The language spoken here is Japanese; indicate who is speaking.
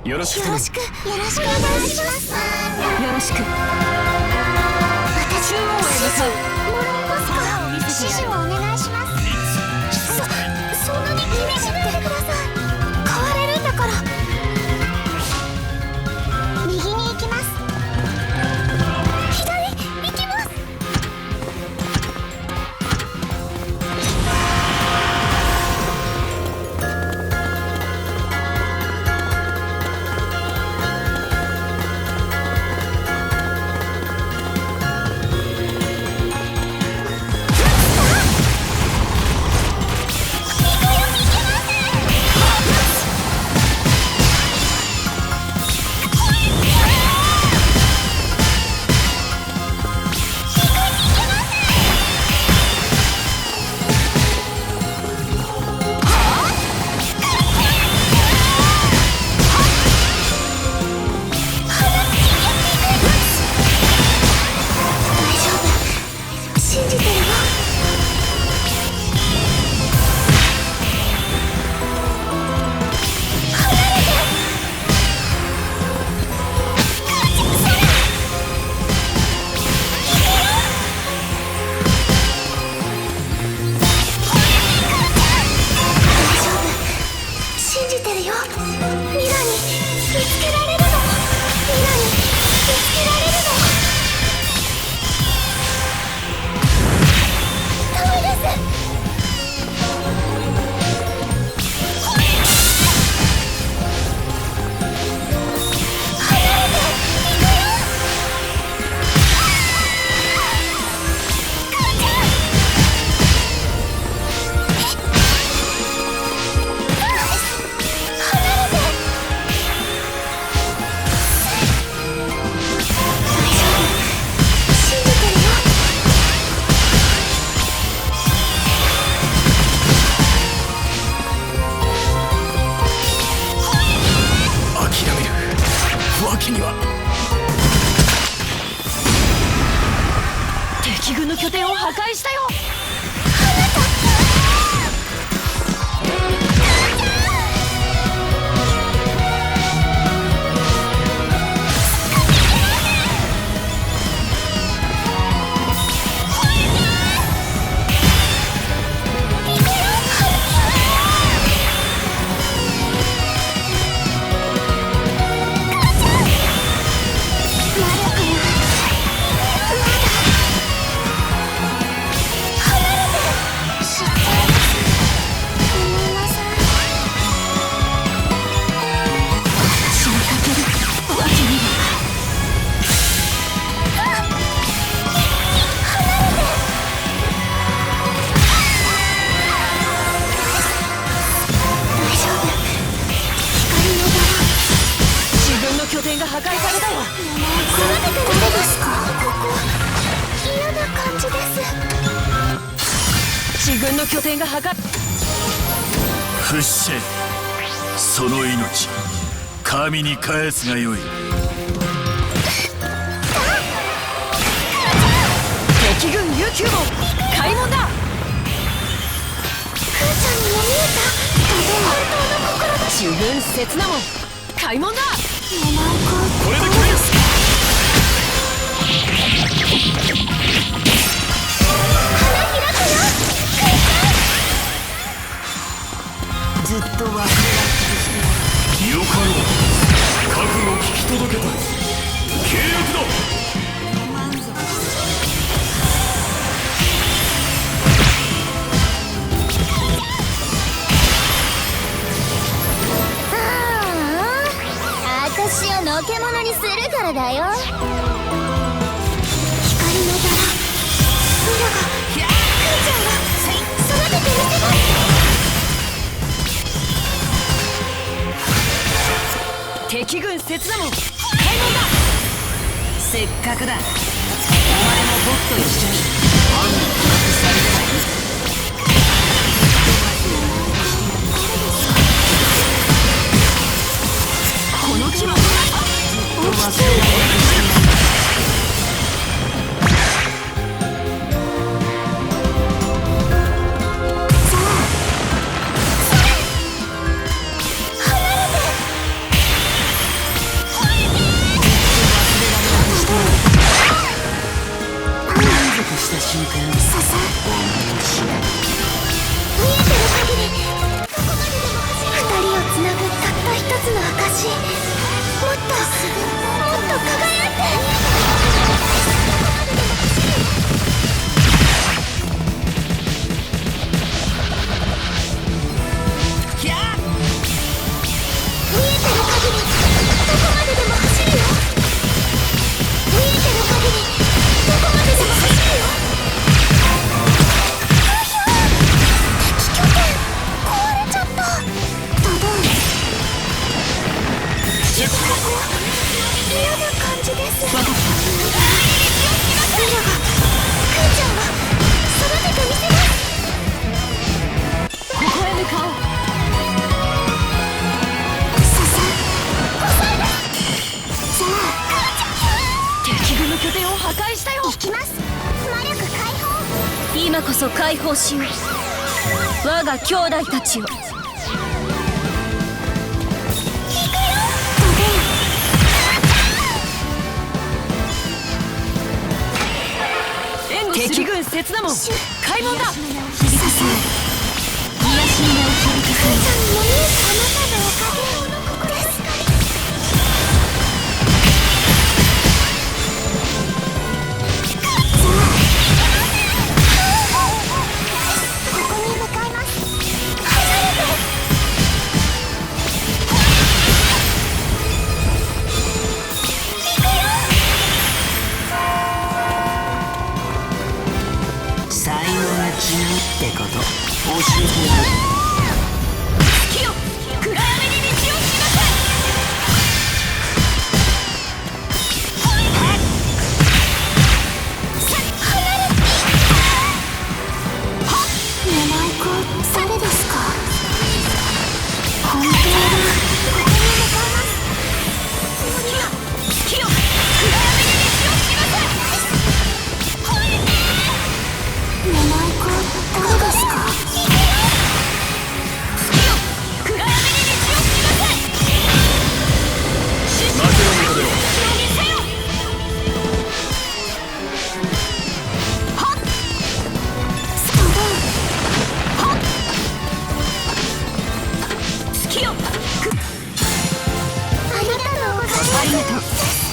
Speaker 1: よろしく。
Speaker 2: よろしくお願いします。
Speaker 3: よろしく。
Speaker 2: 私
Speaker 3: 中央へ向かう。
Speaker 2: もらえますか？指示をお願いします。そんなに気にしないでください。変われるんだから。右に行きます。左行きます。
Speaker 3: 敵軍の拠点を破壊したよ。拠点が破壊されたよ。
Speaker 2: これですか？ここ嫌な感じです。
Speaker 3: 自軍の拠点が破壊。
Speaker 4: 不死その命神に返すがよい。
Speaker 3: 敵軍琉球門開門だ。
Speaker 2: クーちゃんにも見えた。本当の心だ。
Speaker 3: 自軍刹那門開門だ。
Speaker 1: これでクリア。
Speaker 2: 花開くよ。
Speaker 3: ずっと忘れられてきて
Speaker 4: よかろう。覚悟を聞き届けた。契約だ。
Speaker 2: 私をのけものにするからだよ。光のバラミラがクーちゃんが育ててみせます。
Speaker 3: 敵軍刹那門開門だ。せっかくだ。お前も僕と一緒に暗に記録されればいい。この木は起きてる。
Speaker 2: と輝いて。
Speaker 3: キャー
Speaker 2: 見えてる限りどこまででも走るよ。見えてる限りどこまででも走るよ。敵拠点壊れちゃった。ドドン。嫌な感じです。
Speaker 3: 分かった。
Speaker 2: ミラがクーちゃんが育ててみせます。
Speaker 3: ここへ向かおう。敵軍の拠点を破壊したよ。
Speaker 2: 行きます。魔力解放。
Speaker 3: 今こそ解放しよう。我が兄弟たちを。敵軍切断門開門だ。響かせよ。癒しの名を響かせよ。
Speaker 2: あなたのおかげです。ここに向かいます。離れて。行くよ。
Speaker 3: 才能が違うってこと教えてやる。月よ暗闇に道を示せ。誰ですか。本当だ。ここに向かいます。月よ暗闇に道を示せ。
Speaker 2: 狙い子誰ですか。
Speaker 3: 月よ暗闇に道を示せ。
Speaker 4: 待てよ見ろ。
Speaker 3: 見せよ。
Speaker 2: ストドン。
Speaker 3: 月よ
Speaker 2: ありがとうございます。
Speaker 3: ありがとう。